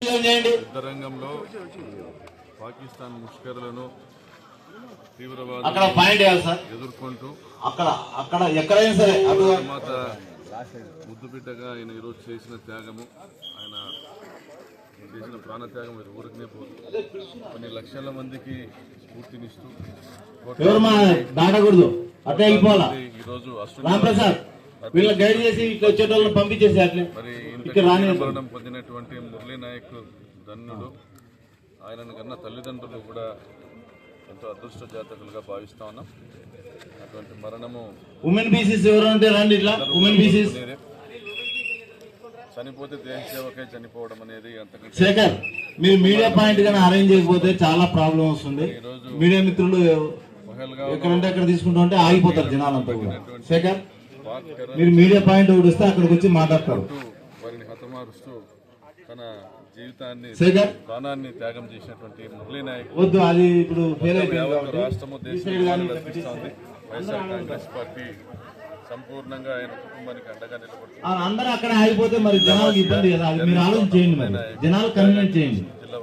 యుద్ధరంగంలో పాకిస్తాన్ ముష్కరులను తీవ్రవాదులను ఎదుర్కొంటూ ఎక్కడైనా సరే మాత ముద్దుబిడ్డగా ఆయన ఈరోజు చేసిన త్యాగము, ఆయన చేసిన ప్రాణత్యాగం ఊరికనే పోదు. కొన్ని లక్షల మందికి స్ఫూర్తినిస్తూ ఈరోజు మరణం పొందినటువంటి మురళీ నాయక్ ధన్యుడు. ఆయనను కన్నా తల్లిదండ్రులు కూడా ఎంతో అదృష్ట జాతకులుగా భావిస్తా ఉన్నాం. అటువంటి మరణము చనిపోతే దేశ సేవకై చనిపోవడం అనేది అంతకంటే మీరు మీడియా పాయింట్ గానీ అరేంజ్ చేయకపోతే చాలా ప్రాబ్లం వస్తుంది. మీడియా మిత్రులు ఎక్కడంటే అక్కడ తీసుకుంటూ ఉంటే ఆగిపోతారు జనాలంతా కూడా. శేఖర్, మీరు మీడియా పాయింట్ ఒకటి వస్తే అక్కడికి వచ్చి మాట్లాడతారు. వారిని హతమారుస్తూ తన జీవితాన్ని ప్రాణాన్ని త్యాగం చేసినటువంటి మురళీ నాయక్ వద్దు, అది ఇప్పుడు రాష్ట్రము దేశంలో కనిపిస్తోంది. వైఎస్ఆర్ కాంగ్రెస్ పార్టీ సంపూర్ణంగా ఆయన కుటుంబానికి అండగా నిలబడుతుంది. అందరూ అక్కడ ఆగిపోతే మరి జనాలకు ఇబ్బంది కదా. మీరు ఆలోచన చేయండి, మరి జనాలు కన్వీనెంట్ చేయండి. జిల్లా